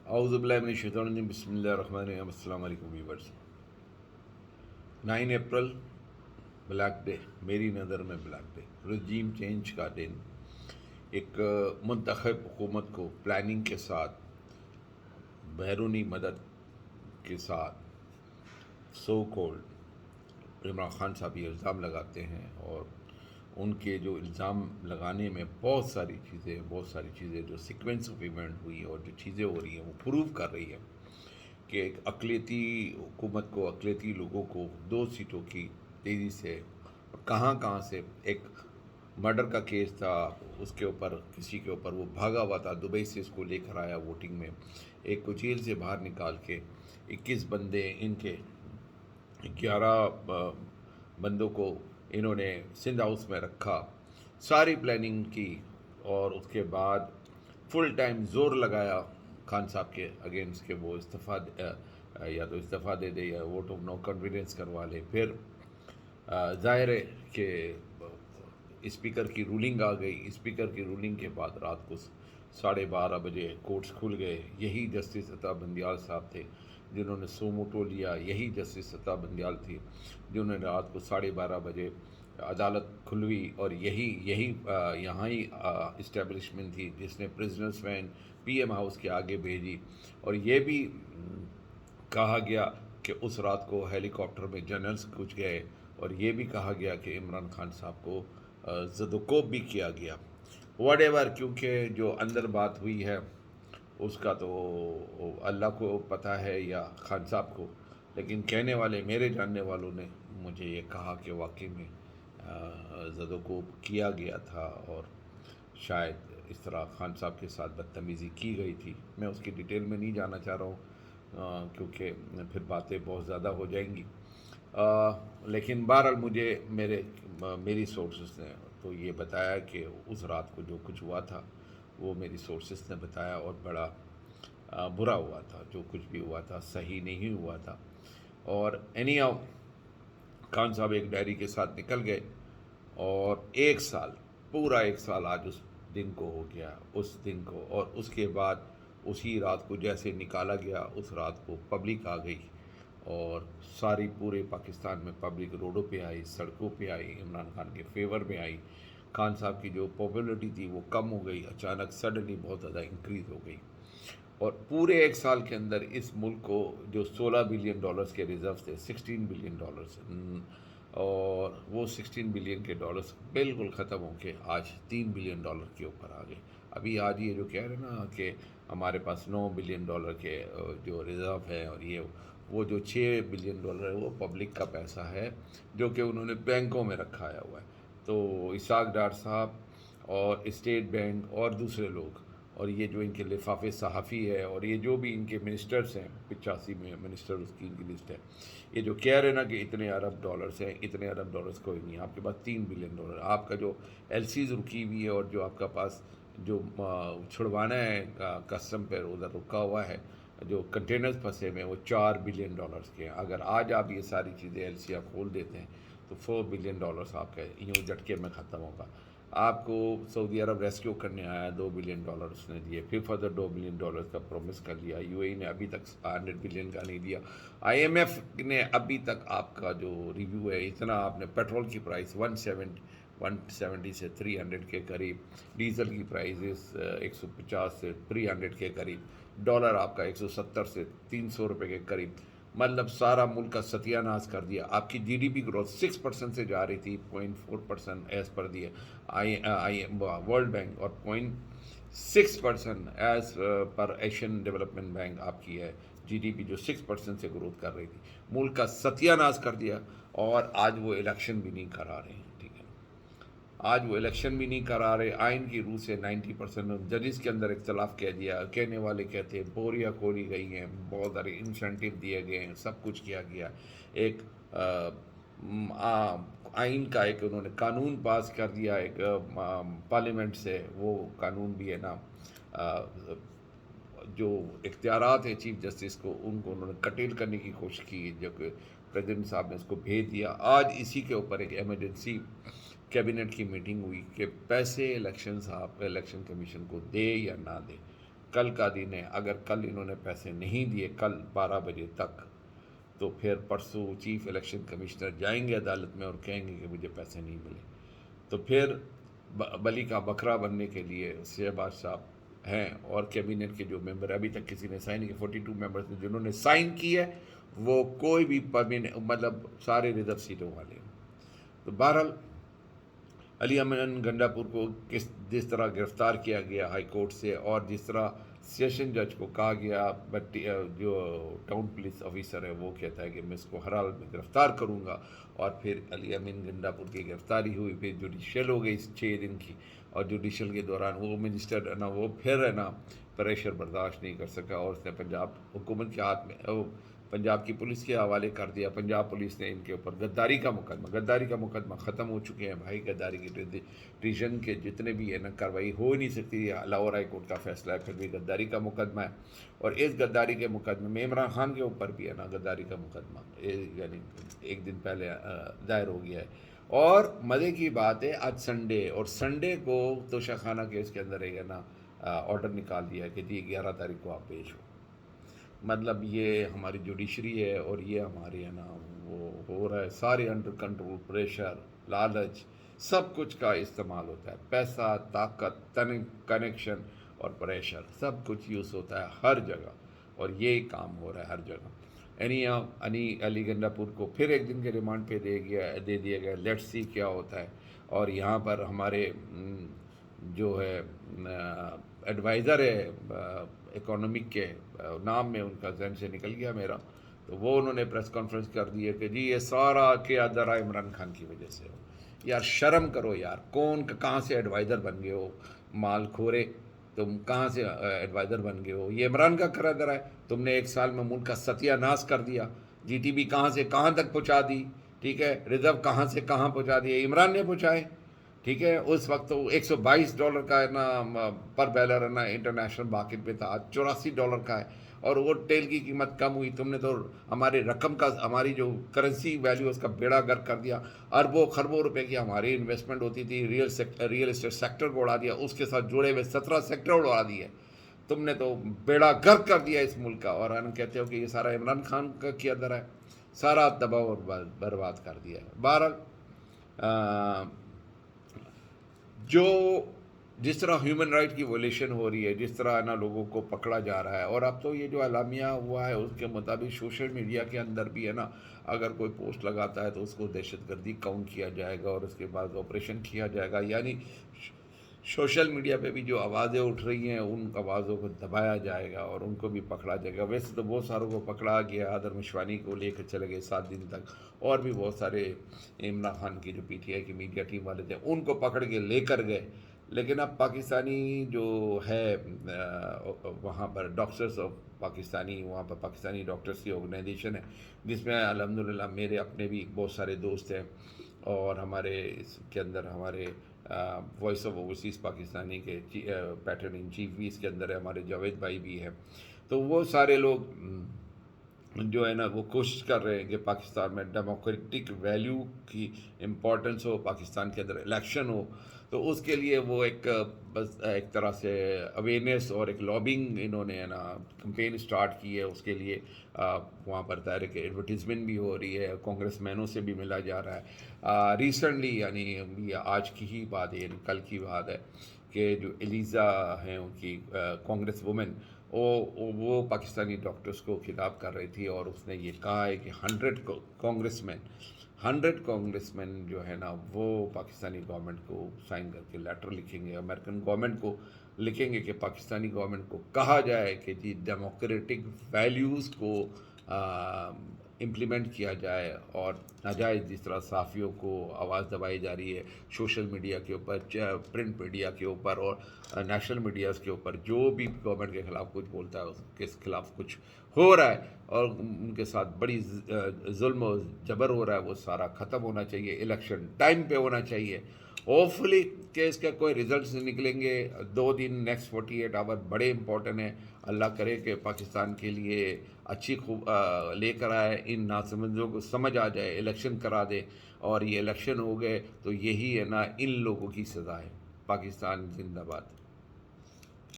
اعوذ باللہ من الشیطان الرجیم بسم اللہ الرحمن الرحیم السلام علیکم ویورز۔ 9 اپریل بلیک ڈے، میری نظر میں بلیک ڈے، رجیم چینج کا دن، ایک منتخب حکومت کو پلاننگ کے ساتھ، بیرونی مدد کے ساتھ سو کولڈ عمران خان صاحب یہ الزام لگاتے ہیں، اور ان کے جو الزام لگانے میں بہت ساری چیزیں جو سیکوینس آف ایونٹ ہوئی اور جو چیزیں ہو رہی ہیں وہ پروو کر رہی ہے کہ ایک اقلیتی حکومت کو، اقلیتی لوگوں کو 2 سیٹوں کی تیزی سے کہاں سے ایک مرڈر کا کیس تھا، اس کے اوپر کسی کے اوپر وہ بھاگا ہوا تھا، دبئی سے اس کو لے کر آیا ووٹنگ میں، ایک کو جیل سے باہر نکال کے 21 بندے، ان کے 11 بندوں کو انہوں نے سندھ ہاؤس میں رکھا، ساری پلاننگ کی، اور اس کے بعد فل ٹائم زور لگایا خان صاحب کے اگینسٹ کہ وہ یا تو استعفیٰ دے دے یا ووٹ آف نو کانفیڈنس کروا لے۔ پھر ظاہر ہے کہ اسپیکر کی رولنگ آ گئی، اسپیکر کی رولنگ کے بعد رات کو 12:30 بجے کورٹس کھل گئے۔ یہی جسٹس عطا بندیال صاحب تھے جنہوں نے سوموٹو لیا، یہی جسٹس عطا بندیال تھی جنہوں نے رات کو 12:30 بجے عدالت کھلوی، اور یہاں ہی اسٹیبلشمنٹ تھی جس نے پرزنرز وین پی ایم ہاؤس کے آگے بھیجی، اور یہ بھی کہا گیا کہ اس رات کو ہیلی کاپٹر میں جنرلز کچھ گئے، اور یہ بھی کہا گیا کہ عمران خان صاحب کو زد و کوب بھی کیا گیا، واٹ ایور، کیونکہ جو اندر بات ہوئی ہے اس کا تو اللہ کو پتہ ہے یا خان صاحب کو، لیکن کہنے والے، میرے جاننے والوں نے مجھے یہ کہا کہ واقعی میں زد و کوب کیا گیا تھا، اور شاید اس طرح خان صاحب کے ساتھ بدتمیزی کی گئی تھی۔ میں اس کی ڈیٹیل میں نہیں جانا چاہ رہا ہوں کیونکہ پھر باتیں بہت زیادہ ہو جائیں گی، لیکن بہرحال مجھے میری سورسز نے تو یہ بتایا کہ اس رات کو جو کچھ ہوا تھا وہ میری سورسز نے بتایا، اور بڑا برا ہوا تھا، جو کچھ بھی ہوا تھا صحیح نہیں ہوا تھا۔ اور اینی ہاؤ خان صاحب ایک ڈائری کے ساتھ نکل گئے، اور پورا ایک سال آج اس دن کو ہو گیا، اس دن کو، اور اس کے بعد اسی رات کو جیسے نکالا گیا، اس رات کو پبلک آ گئی، اور ساری پورے پاکستان میں پبلک روڈوں پہ آئی، سڑکوں پہ آئی، عمران خان کے فیور میں آئی۔ خان صاحب کی جو پاپولرٹی تھی وہ کم ہو گئی، اچانک سڈنلی بہت زیادہ انکریز ہو گئی، اور پورے ایک سال کے اندر اس ملک کو جو $16 بلین کے ریزروز تھے، $16 بلین، اور وہ $16 بلین کے ڈالرز بالکل ختم ہو کے آج $3 بلین کے اوپر آ گئے۔ ابھی آج یہ جو کہہ رہے ہیں نا کہ ہمارے پاس $9 بلین کے جو ریزرو ہے، اور وہ جو $6 بلین ہے وہ پبلک کا پیسہ ہے جو کہ انہوں نے بینکوں میں رکھایا ہوا ہے۔ تو اسحاق ڈار صاحب اور اسٹیٹ بینک اور دوسرے لوگ، اور یہ جو ان کے لفافے صحافی ہے، اور یہ جو بھی ان کے منسٹرز ہیں، 85 میں منسٹر اس کی ان کی لسٹ ہے، یہ جو کہہ رہے ہیں نا کہ اتنے ارب ڈالرز ہیں، اتنے ارب ڈالرز کوئی نہیں، آپ کے پاس $3 بلین، آپ کا جو ایل سیز رکی ہوئی ہے، اور جو آپ کا پاس جو چھڑوانا ہے کسٹم پر ادھر رکا ہوا ہے، جو کنٹینرز پھنسے ہوئے ہیں، وہ $4 بلین کے ہیں۔ اگر آج آپ یہ ساری چیزیں ایل سی آپ کھول دیتے ہیں تو $4 بلین آپ کا یوں جھٹکے میں ختم ہوگا۔ آپ کو سعودی عرب ریسکیو کرنے آیا، $2 بلین اس نے دیے، پھر فردر $2 بلین کا پرومس کر لیا، یو اے نے ابھی تک $100 بلین کا نہیں دیا، آئی ایم ایف نے ابھی تک آپ کا جو ریویو ہے، اتنا آپ نے پیٹرول کی پرائس 170 سے 300 کے قریب، ڈیزل کی پرائز 150 سے 300 کے قریب، ڈالر آپ کا 170 سے 300 روپے کے قریب، مطلب سارا ملک کا ستیہ ناش کر دیا۔ آپ کی جی ڈی پی گروتھ 6% سے جا رہی تھی 0.4% ایز پر دی ورلڈ بینک، اور 0.6% as per Asian development bank آپ کی ہے جی ڈی پی، جو 6% سے گروتھ کر رہی تھی، ملک کا ستیہ ناش کر دیا، اور آج وہ الیکشن بھی نہیں کرا رہے ہیں، ٹھیک ہے، آج وہ الیکشن بھی نہیں کرا رہے، آئین کی روح سے 90% ججز کے اندر اختلاف کہہ دیا، کہنے والے کہتے ہیں بوریاں کھولی گئی ہیں، بہت سارے انسینٹیو دیے گئے ہیں، سب کچھ کیا گیا، ایک آئین کا ایک انہوں نے قانون پاس کر دیا ایک پارلیمنٹ سے، وہ قانون بھی ہے نا، جو اختیارات ہیں چیف جسٹس کو، ان کو انہوں نے کٹیل کرنے کی کوشش کی، جو کہ پریزیڈنٹ صاحب نے اس کو بھیج دیا۔ آج اسی کے اوپر ایک ایمرجنسی کیبنٹ کی میٹنگ ہوئی کہ پیسے الیکشن کمیشن کو دے یا نہ دے، کل کا دن ہے. اگر کل انہوں نے پیسے نہیں دیے کل 12 بجے تک تو پھر پرسوں چیف الیکشن کمشنر جائیں گے عدالت میں اور کہیں گے کہ مجھے پیسے نہیں ملے. تو پھر بلی کا بکرا بننے کے لیے شہباز صاحب ہیں اور کیبنٹ کے جو ممبر ابھی تک کسی نے سائن نہیں کیا. 42 ممبرز جنہوں نے سائن کی ہے وہ کوئی بھی مطلب سارے ریزرو سیٹوں والے ہیں. تو بہرحال علی امن گنڈا پور کو جس طرح گرفتار کیا گیا ہائی کورٹ سے اور جس طرح سیشن جج کو کہا گیا جو ٹاؤن پولیس آفیسر ہے وہ کہتا ہے کہ میں اس کو ہر حال میں گرفتار کروں گا. اور پھر علی امین گنڈا پور کی گرفتاری ہوئی. پھر جوڈیشل ہو گئی 6 دن کی اور جوڈیشل کے دوران وہ منسٹر ہے نا وہ پھر ہے نا پریشر برداشت نہیں کر سکا اور اس نے پنجاب حکومت کے ہاتھ میں پنجاب کی پولیس کے حوالے کر دیا. پنجاب پولیس نے ان کے اوپر غداری کا مقدمہ ختم ہو چکے ہیں بھائی. غداری کی ٹریزن کے جتنے بھی ہے نا کارروائی ہو نہیں سکتی. لاہور ہائی کورٹ کا فیصلہ ہے پھر بھی غداری کا مقدمہ ہے. اور اس غداری کے مقدمے میں عمران خان کے اوپر بھی ہے نا غداری کا مقدمہ یعنی ایک دن پہلے دائر ہو گیا ہے. اور مزے کی بات ہے آج سنڈے اور سنڈے کو توشہ خانہ کیس کے اندر ہے نا آرڈر نکال دیا کہ جی 11 تاریخ کو آپ پیش ہو. مطلب یہ ہماری جوڈیشری ہے اور یہ ہماری ہے نا وہ ہو رہا ہے سارے انڈر کنٹرول. پریشر لالچ سب کچھ کا استعمال ہوتا ہے. پیسہ طاقت کنیکشن اور پریشر سب کچھ یوز ہوتا ہے ہر جگہ اور یہ کام ہو رہا ہے ہر جگہ. علی گنڈا پور کو پھر ایک دن کے ریمانڈ پہ دے دیا گیا. لیٹس سی کیا ہوتا ہے. اور یہاں پر ہمارے جو ہے ایڈوائزر ہے اکانومک کے نام میں ان کا ذہن سے نکل گیا میرا تو وہ انہوں نے پریس کانفرنس کر دی ہے کہ جی یہ سارا کیا درا عمران خان کی وجہ سے ہو. یار شرم کرو یار. کہاں سے ایڈوائزر بن گئے ہو مال کھورے. تم کہاں سے ایڈوائزر بن گئے ہو. یہ عمران کا کرا درا ہے. تم نے ایک سال میں ملک کا ستیہ ناش کر دیا. جی ٹی بی کہاں سے کہاں تک پہنچا دی. ٹھیک ہے ریزرو کہاں سے کہاں پہنچا دیا عمران نے پہنچائے. ٹھیک ہے اس وقت تو $122 کا ہے نا پر بیرل ہے نا انٹرنیشنل مارکیٹ پہ تھا. آج $84 کا ہے اور وہ تیل کی قیمت کم ہوئی. تم نے تو ہمارے رقم کا ہماری جو کرنسی ویلیو اس کا بیڑا گرک کر دیا. اربوں خربوں روپے کی ہماری انویسٹمنٹ ہوتی تھی ریئل اسٹیٹ سیکٹر کو اڑا دیا. اس کے ساتھ جڑے ہوئے 17 سیکٹر اڑا دیے. تم نے تو بیڑا گرک کر دیا اس ملک کا. اور ہم کہتے ہو کہ یہ سارا عمران خان کا کیا در ہے. سارا دباؤ اور برباد کر دیا ہے. بہرحال جو جس طرح ہیومن رائٹ کی ویولیشن ہو رہی ہے جس طرح نا لوگوں کو پکڑا جا رہا ہے اور اب تو یہ جو اعلامیہ ہوا ہے اس کے مطابق سوشل میڈیا کے اندر بھی ہے نا اگر کوئی پوسٹ گاتا ہے تو اس کو دہشت گردی کاؤنٹ کیا جائے گا اور اس کے بعد آپریشن کیا جائے گا. یعنی سوشل میڈیا پہ بھی جو آوازیں اٹھ رہی ہیں ان آوازوں کو دبایا جائے گا اور ان کو بھی پکڑا جائے گا. ویسے تو بہت ساروں کو پکڑا گیا. آدر مشوانی کو لے کر چلے گئے 7 دن تک اور بھی بہت سارے عمران خان کی جو پی ٹی آئی کی میڈیا ٹیم والے تھے ان کو پکڑ کے لے کر گئے. لیکن اب پاکستانی جو ہے وہاں پر ڈاکٹرز آف پاکستانی وہاں پر پاکستانی ڈاکٹرز کی آرگنائزیشن ہے جس میں الحمدللہ میرے اپنے بھی بہت سارے دوست ہیں اور ہمارے اس کے اندر ہمارے وائس آف اوورسیز پاکستانی کے پیٹرن ان چیف بھی اس کے اندر ہے. ہمارے جاوید بھائی بھی ہیں. تو وہ سارے لوگ جو ہے نا وہ کوشش کر رہے ہیں کہ پاکستان میں ڈیموکریٹک ویلیو کی امپورٹنس ہو. پاکستان کے اندر الیکشن ہو تو اس کے لیے وہ ایک طرح سے اویئرنیس اور ایک لابنگ انہوں نے ہے نا کمپین سٹارٹ کی ہے. اس کے لیے وہاں پر ظاہر ہے کہ ایڈورٹیزمنٹ بھی ہو رہی ہے. کانگریس مینوں سے بھی ملا جا رہا ہے. ریسنٹلی یعنی آج کی ہی بات ہے یعنی کل کی بات ہے کہ جو ایلیزا ہیں ان کی کانگریس وومن وہ پاکستانی ڈاکٹرز کو خطاب کر رہی تھی اور اس نے یہ کہا ہے کہ 100 کانگریس مین جو ہے نا وہ پاکستانی گورنمنٹ کو سائن کر کے لیٹر لکھیں گے. امریکن گورنمنٹ کو لکھیں گے کہ پاکستانی گورنمنٹ کو کہا جائے کہ جی ڈیموکریٹک ویلیوز کو امپلیمنٹ کیا جائے اور ناجائز جس طرح صحافیوں کو آواز دبائی جا رہی ہے سوشل میڈیا کے اوپر پرنٹ میڈیا کے اوپر اور نیشنل میڈیاز کے اوپر جو بھی گورنمنٹ کے خلاف کچھ بولتا ہے اس کے خلاف کچھ ہو رہا ہے اور ان کے ساتھ بڑی ظلم و جبر ہو رہا ہے وہ سارا ختم ہونا چاہیے. الیکشن ٹائم پہ ہونا چاہیے. ہوپ فلی کہ اس کا کوئی ریزلٹس نکلیں گے. 2 دن نیکسٹ 48 آور بڑے امپورٹنٹ ہیں. اللہ کرے کہ پاکستان کے لیے اچھی لے کر آئے. ان ناسمجھوں کو سمجھ آ جائے الیکشن کرا دے اور یہ الیکشن ہو گئے تو یہی ہے نا ان لوگوں کی سزا ہے. پاکستان زندہ باد.